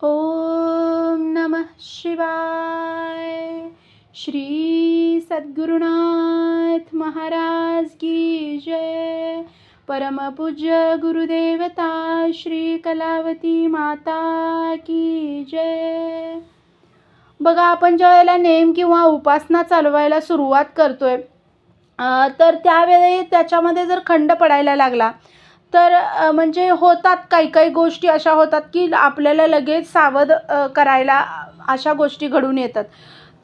ओम नमः शिवाय. श्री सद्गुरुनाथ महाराज की जय. परमपूज्य गुरुदेवता श्री कलावती माता की जय. बघा, आपण ज्या वेळेला नेम किंवा उपासना चालवायला सुरुवात करतोय तर त्यावेळी त्याच्यामध्ये जर खंड पडायला लागला तर म्हणजे होतात काही काही गोष्टी अशा होतात की आपल्याला लगेच सावध करायला अशा गोष्टी घडून येतात.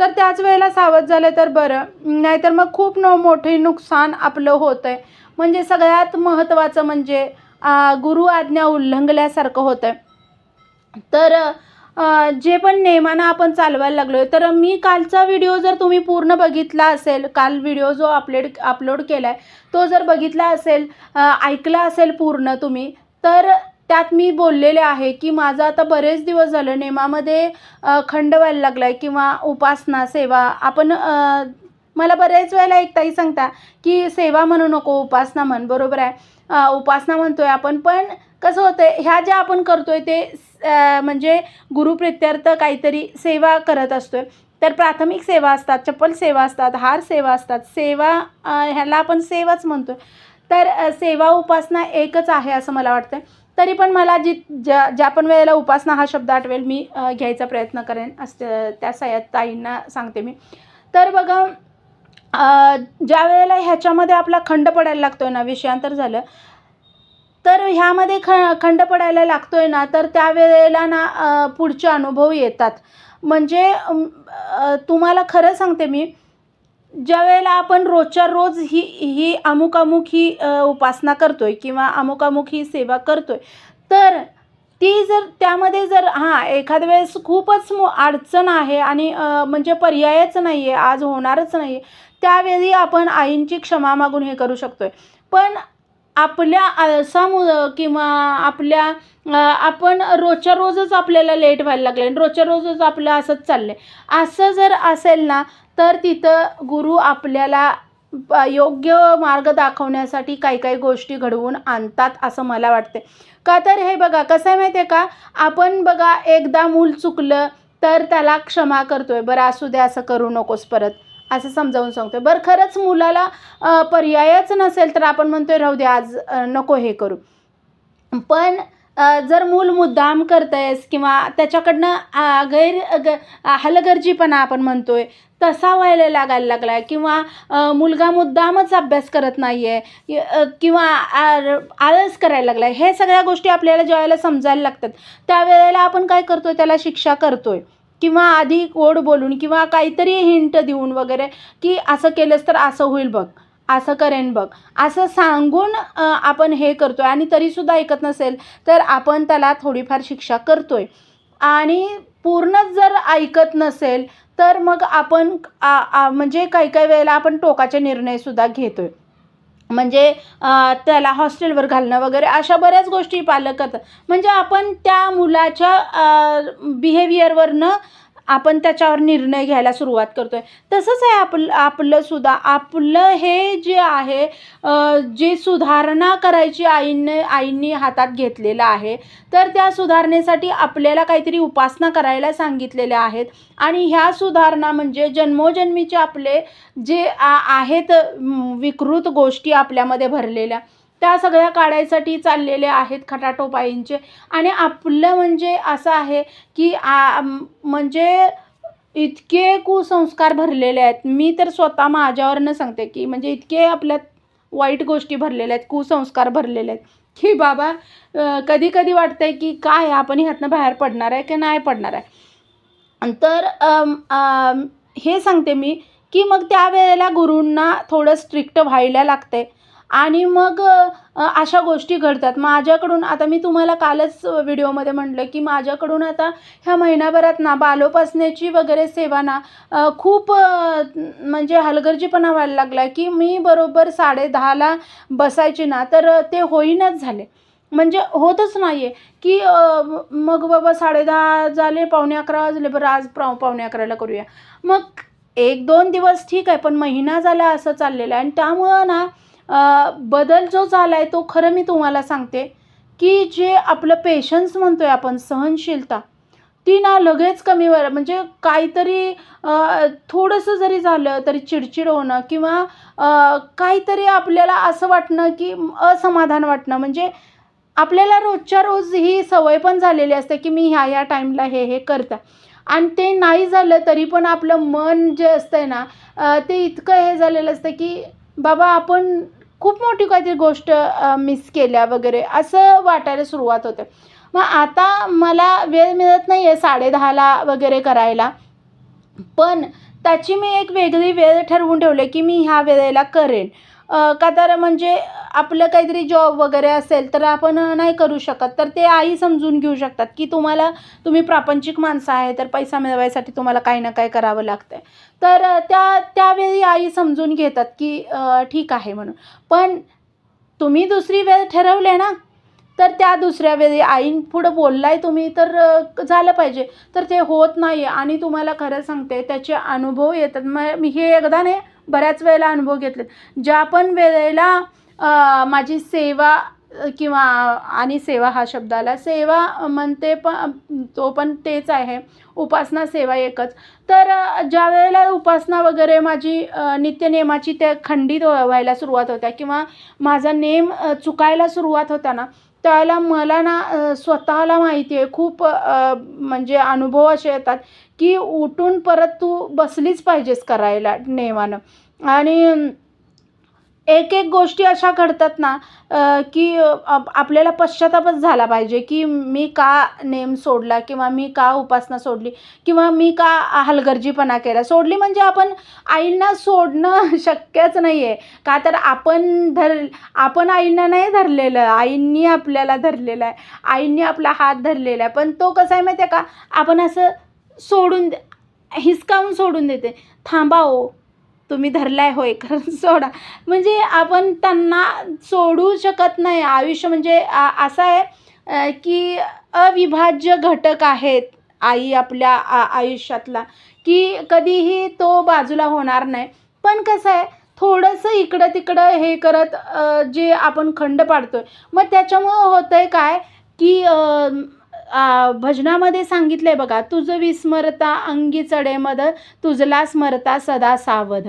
तर त्याच वेळेला सावध झालं तर बरं, नाहीतर मग खूप मोठे नुकसान आपलं होतं आहे. म्हणजे सगळ्यात महत्त्वाचं म्हणजे गुरु आज्ञा उल्लंघल्यासारखं होतं आहे. तर जे पण नेमानं आपण चालवायला लागलो आहे, तर मी कालचा व्हिडिओ जर तुम्ही पूर्ण बघितला असेल, काल व्हिडिओ जो अपलोड केला आहे तो जर बघितला असेल, ऐकला असेल पूर्ण तुम्ही, तर त्यात मी बोललेले आहे की माझं आता बरेच दिवस झालं नेमामध्ये खंड व्हायला लागला आहे किंवा उपासना सेवा आपण मला बरेच वेळेला एक ताई सांगता की सेवा म्हणू नको, उपासना म्हण. बरोबर आहे, उपासना म्हणतोय आपण, पण कसं होतं आहे ह्या ज्या आपण करतोय ते म्हणजे गुरुप्रित्यर्थ काहीतरी सेवा करत असतोय. तर प्राथमिक सेवा असतात, चप्पल सेवा असतात, हार सेवा असतात. सेवा ह्याला आपण सेवाच म्हणतोय. तर सेवा उपासना एकच आहे असं मला वाटतं. तरी पण मला ज्या पण वेळेला उपासना हा शब्द आठवेल मी घ्यायचा प्रयत्न करेन असं त्या ताईंना सांगते मी. तर बघा, ज्या वेळेला ह्याच्यामध्ये आपला खंड पडायला लागतोय ना, विषयांतर झालं, तर ह्यामध्ये खंड पडायला लागतोय ना, तर त्यावेळेला ना पुढचे अनुभव येतात. म्हणजे तुम्हाला खरं सांगते मी, ज्यावेळेला आपण रोजच्या रोज ही अमुक ही उपासना करतोय किंवा अमुक ही सेवा करतोय, तर ती जर त्यामध्ये जर एखाद्या वेळेस खूपच अडचण आहे आणि म्हणजे पर्यायच नाही आहे, आज होणारच नाही आहे, त्यावेळी आपण आईंची क्षमा मागून हे करू शकतोय. पण आपल्या आळसामुळं किंवा आपल्या आपण रोजच्या रोजच आपल्याला लेट व्हायला लागले आणि रोजच्या रोजच आपलं असंच चाललं आहे, असं जर असेल ना, तर तिथं गुरु आपल्याला योग्य मार्ग दाखवण्यासाठी काही काही गोष्टी घडवून आणतात असं मला वाटते. का तर हे बघा कसं आहे माहिती आहे का, आपण बघा एकदा मूल चुकलं तर त्याला क्षमा करतोय, बरं असू दे, असं करू नकोस परत, असं समजावून सांगतोय. बरं खरंच मुलाला पर्यायच नसेल तर आपण म्हणतोय राहू दे, आज नको हे करू. पण जर मूल मुद्दाम करतंयस किंवा त्याच्याकडनं हलगर्जीपणा आपण म्हणतोय तसा व्हायला लागायला लागला आहे, किंवा मुलगा मुद्दामच अभ्यास करत नाही आहे किंवा आळस करायला लागला आहे, हे सगळ्या गोष्टी आपल्याला ज्यावेळेला समजायला लागतात त्यावेळेला आपण काय करतोय, त्याला शिक्षा करतोय किंवा आधी गोड बोलून किंवा काहीतरी हिंट देऊन वगैरे की असं केलंस तर असं होईल बघ, असं करेन बघ, असं सांगून आपण हे करतोय आणि तरीसुद्धा ऐकत नसेल तर आपण त्याला थोडीफार शिक्षा करतोय. आणि पूर्णच जर ऐकत नसेल तर मग आपण म्हणजे काही काही वेळेला आपण टोकाचे निर्णयसुद्धा घेतोय. म्हणजे त्याला हॉस्टेलवर घालणं वगैरे अशा बऱ्याच गोष्टी पालक करतात. म्हणजे आपण त्या मुलाच्या बिहेवियरवरनं आपण त्याच्यावर निर्णय घ्यायला सुरुवात करतोय. तसंच आहे आपलंसुद्धा. आपलं हे जे आहे, जे सुधारणा करायची आईंनी हातात घेतलेलं आहे, तर त्या सुधारणेसाठी आपल्याला काहीतरी उपासना करायला सांगितलेल्या आहेत आणि ह्या सुधारणा म्हणजे जन्मोजन्मीचे आपले जे आहेत विकृत गोष्टी आपल्यामध्ये भरलेल्या, त्या सगळ्या काढायसाठी चाललेले आहेत खटाटोपाईंचे. आणि आपलं म्हणजे असं आहे की म्हणजे इतके कुसंस्कार भरलेले आहेत. मी तर स्वतः माझ्यावरनं सांगते की म्हणजे इतके आपल्यात वाईट गोष्टी भरलेल्या आहेत, कुसंस्कार भरलेले आहेत की बाबा कधी कधी वाटतंय की काय आपण ह्यातनं बाहेर पडणार आहे की नाही पडणार आहे. तर हे सांगते मी की मग त्यावेळेला गुरूंना थोडं स्ट्रिक्ट व्हायला लागते आणि मग अशा गोष्टी घडतात. माझ्याकडून आता मी तुम्हाला कालच व्हिडिओमध्ये म्हटलं की माझ्याकडून आता ह्या महिनाभरात ना बालोपासनेची वगैरे सेवा ना खूप म्हणजे हलगर्जीपणा व्हायला लागला की मी बरोबर 10:30ला बसायची ना, तर ते होईनाच झाले. म्हणजे होतच नाही आहे की मग बाबा 10:30 झाले, 11:45 वाजले, बरं आज 11:45ला करूया. मग 1-2 दिवस ठीक आहे, पण महिना झाला असं चाललेलं आहे. आणि त्यामुळं ना बदल जो झाला आहे तो खरं मी तुम्हाला सांगते की जे आपलं पेशन्स म्हणतोय आपण, सहनशीलता, ती ना लगेच कमी म्हणजे काहीतरी थोडंसं जरी झालं तरी चिडचिड होणं किंवा काहीतरी आपल्याला असं वाटणं की असमाधान वाटणं, म्हणजे आपल्याला रोजच्या रोज ही सवय पण झालेली असते की मी ह्या टाईमला हे करते आणि ते नाही झालं तरी पण आपलं मन जे असतंय ना ते इतकं हे झालेलं असतं की बाबा आपण खूप मोठी काहीतरी गोष्ट मिस केल्या वगैरे असं वाटायला सुरुवात होते. मग आता मला वेळ मिळत नाही आहे 10:30ला वगैरे करायला. पण त्याची मी एक वेगळी वेळ ठरवून ठेवली की मी ह्या वेळेला करेन. का तर म्हणजे आपलं काहीतरी जॉब वगैरे असेल तर आपण नाही करू शकत. तर ते आई समजून घेऊ शकतात की तुम्ही प्रापंचिक माणसं आहे, तर पैसा मिळवायसाठी तुम्हाला काही ना काही करावं लागतंय. तर त्यावेळी आई समजून घेतात की ठीक आहे म्हणून. पण तुम्ही दुसरी वेळ ठरवली ना, तर त्या दुसऱ्या वेळी आईपुढं बोललाय तुम्ही तर झालं पाहिजे. तर ते होत नाही आणि तुम्हाला खरं सांगते त्याचे अनुभव येतात. मी हे एकदा नाही बऱ्याच वेळेला अनुभव घेतलेत. ज्या पण वेळेला माझी सेवा किंवा आणि सेवा हा शब्द आला. सेवा म्हणते पण तो पण तेच आहे. उपासना, सेवा एकच. तर ज्यावेळेला उपासना वगैरे माझी नित्यनेमाची त्या खंडित व्हायला सुरुवात होत्या किंवा माझा नेम चुकायला सुरुवात होता ना, त्यावेळेला मला ना स्वतःला माहिती आहे खूप म्हणजे अनुभव असे येतात की उठून परत तू बसलीच पाहिजेस करायला नेमानं. आणि एक गोष्टी अशा घडतात ना की आपल्याला पश्चातापच झाला पाहिजे की मी का नेम सोडला किंवा मी का उपासना सोडली किंवा मी का हलगर्जीपणा केला. सोडली म्हणजे आपण आईंना सोडणं शक्यच नाही आहे. का तर आपण आईंना नाही धरलेलं, आईंनी आपल्याला धरलेलं आहे. आईंनी आपला हात धरलेला आहे. पण तो कसा आहे माहिती आहे का, आपण असं हिसकावून सोडून देते. थांबा हो, तुम्ही धरलाय होय, खरं सोडा. म्हणजे आपण त्यांना सोडू शकत नाही. आयुष्य म्हणजे असं आहे की अविभाज्य घटक आहेत आई आपल्या आयुष्यातला, की कधीही तो बाजूला होणार नाही. पण कसं आहे थोडंसं इकडं-तिकडं हे करत जे आपण खंड पाडतोय, मग त्याच्यामुळं होतंय काय की भजनामध्ये सांगितलंय बघा, तुझं विस्मरता अंगी चढे मद, तुझला स्मरता सदा सावध.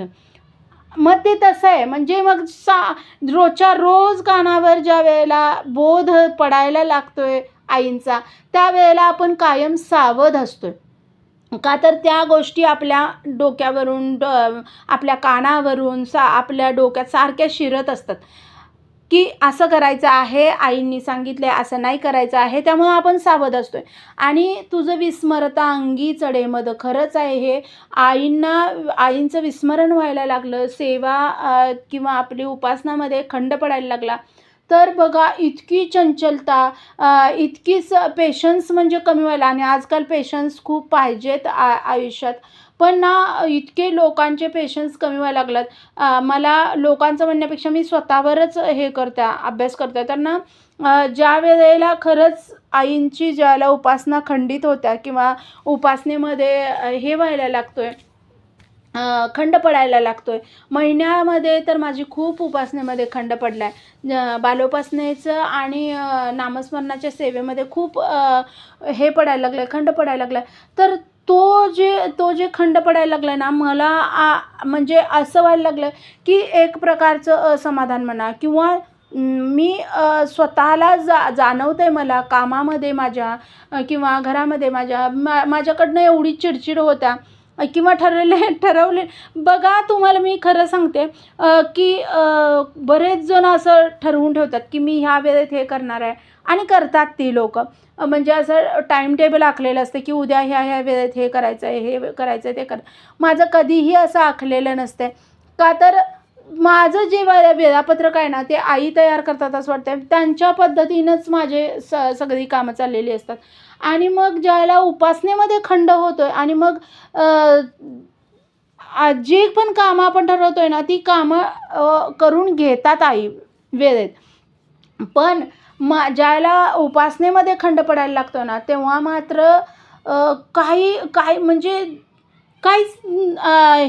मग ते तसं आहे. म्हणजे मग रोजच्या रोज कानावर ज्या वेळेला बोध पडायला लागतोय आईंचा, त्यावेळेला आपण कायम सावध असतोय. का तर त्या गोष्टी आपल्या डोक्यावरून आपल्या कानावरून आपल्या डोक्यात सारख्या शिरत असतात की असं करायचं आहे, आईंनी सांगितलं आहे, असं नाही करायचं आहे. त्यामुळं आपण सावध असतोय. आणि तुझं विस्मरता अंगी चढे मद, खरंच आहे हे. आईंचं विस्मरण व्हायला लागलं, सेवा किंवा आपली उपासनामध्ये खंड पडायला लागला, तर बघा इतकी चंचलता, इतकीच पेशन्स म्हणजे कमी व्हायला. आणि आजकाल पेशन्स खूप पाहिजेत आयुष्यात. पण ना इतके लोकांचे पेशन्स कमी व्हायला लागलात. मला लोकांचं म्हणण्यापेक्षा मी स्वतःवरच हे करते, अभ्यास करते. तर ना ज्या वेळेला खरंच आईंची ज्याला उपासना खंडित होत्या किंवा उपासनेमध्ये हे व्हायला लागतोय, खंड पडायला लागतोय. महिन्यामध्ये तर माझी खूप उपासनेमध्ये खंड पडला आहे. बालोपासनेचं आणि नामस्मरणाच्या सेवेमध्ये खूप हे पडायला लागलं आहे, खंड पडायला लागला आहे. तर तो जे खंड पडायला लागला ना, मला म्हणजे असं व्हायला लागलं की एक प्रकारचं असमाधान म्हणा किंवा मी स्वतःला जाणवतंय मला कामामध्ये माझ्या किंवा घरामध्ये माझ्याकडनं एवढी चिडचिड होत्या किंवा ठरवले बघा. तुम्हाला मी खरं सांगते की बरेच जण असं ठरवून ठेवतात की मी ह्या वेळेत हे करणार आहे आणि करतात ती लोकं. म्हणजे असं टाईम टेबल आखलेलं असतं की उद्या ह्या वेळेत हे करायचं आहे, हे करायचं आहे, ते माझं कधीही असं आखलेलं नसतं. का तर माझं जे वेळापत्रक आहे ना, ते आई तयार करतात असं वाटतं. त्यांच्या पद्धतीनंच माझे सगळी कामं चाललेली असतात. आणि मग ज्यावेळेला उपासनेमध्ये खंड होतोय आणि मग जे पण कामं आपण ठरवतोय ना, ती कामं करून घेतात आई वेळेत. पण ज्यावेळेला उपासनेमध्ये खंड पडायला लागतो ना, तेव्हा मात्र काही म्हणजे काहीच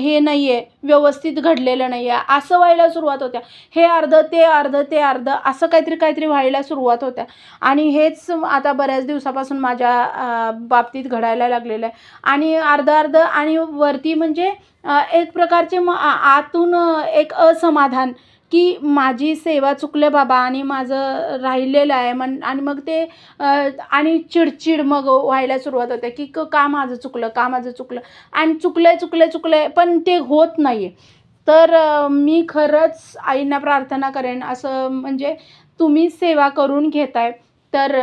हे नाही आहे, व्यवस्थित घडलेलं नाही आहे, असं व्हायला सुरुवात होत्या. हे अर्धं ते अर्धं ते अर्धं असं काहीतरी काहीतरी व्हायला सुरुवात होत्या. आणि हेच आता बऱ्याच दिवसापासून माझ्या बाबतीत घडायला लागलेलं आहे. आणि अर्धं अर्धं आणि वरती म्हणजे एक प्रकारचे आतून एक असमाधान, की माझी सेवा चुकले बाबा आणि माझं राहिलेलं आहे आणि मग ते आणि चिडचिड मग व्हायला सुरुवात होते, की का माझं चुकलं, का माझं चुकलं, आणि चुकलंय पण ते होत नाही आहे. तर मी खरंच आईंना प्रार्थना करेन, असं म्हणजे तुम्हीच सेवा करून घेताय, तर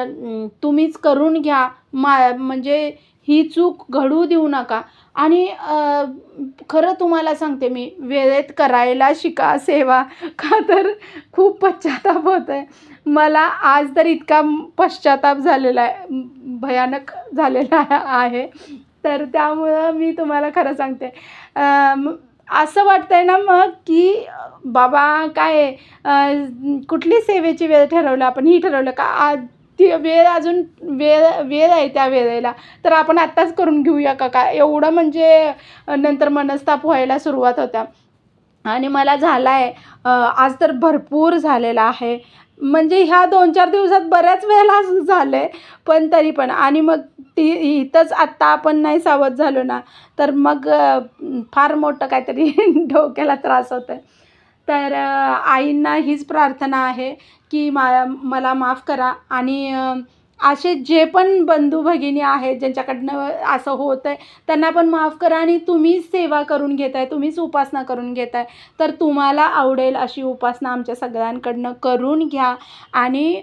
तुम्हीच करून घ्या. म्हणजे ही चूक घडू देऊ नका. आणि खरं तुम्हाला सांगते मी, वेळेत करायला शिका सेवा. का तर खूप पश्चाताप होत आहे. मला आज तर इतका पश्चाताप झालेला आहे, भयानक झालेला आहे. तर त्यामुळं मी तुम्हाला खरं सांगते, असं वाटतंय ना मग, की बाबा काय कुठली सेवेची वेळ ठरवलं आपण, ही ठरवलं का ती वेळ अजून वेळ वेळ आहे त्या वेळेला, तर आपण आत्ताच करून घेऊया का काय, एवढं म्हणजे नंतर मनस्ताप व्हायला सुरुवात होत्या. आणि मला झाला आहे, आज तर भरपूर झालेला आहे. म्हणजे ह्या 2-4 दिवसात बऱ्याच वेळेला असं झालं आहे. पण तरी पण, आणि मग इथंच आत्ता आपण नाही सावध झालो ना, तर मग फार मोठं काहीतरी डोक्याला त्रास होतो आहे. तर आईंना हीच प्रार्थना आहे, की मला माफ करा. आणि असे जे पण बंधू-भगिनी आहेत ज्यांच्याकडनं असं होतं आहे, त्यांना पण माफ करा. आणि तुम्हीच सेवा करून घेताय, तुम्हीच उपासना करून घेताय, तर तुम्हाला आवडेल अशी उपासना आमच्या सगळ्यांकडनं करून घ्या. आणि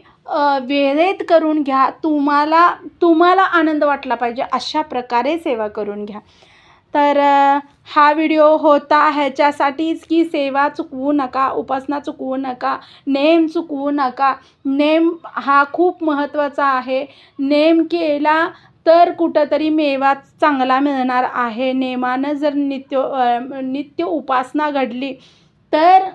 वेळेत करून घ्या. तुम्हाला आनंद वाटला पाहिजे अशा प्रकारे सेवा करून घ्या. तर हा व्हिडिओ होता ह्याच्यासाठीच, की सेवा चुकवू नका, उपासना चुकवू नका, नेम चुकवू नका. नेम हा खूप महत्त्वाचा आहे. नेम केला तर कुठंतरी मेवा चांगला मिळणार आहे. नेमानं जर नित्य उपासना घडली तर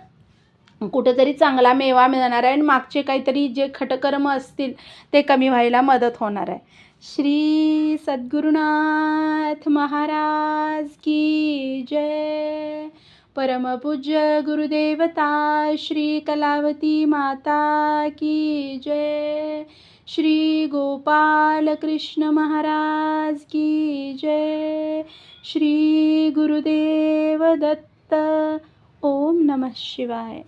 कुठेतरी चांगला मेवा मिळणार आहे, आणि मागचे काहीतरी जे खटकर्म असतील ते कमी व्हायला मदत होणार आहे. श्री सद्गुरुनाथ महाराज की जय. परमपूज्य गुरुदेवता श्री कलावती माता की जय. श्री गोपाल कृष्ण महाराज की जय. श्री गुरुदेव दत्त. ओम नमः शिवाय.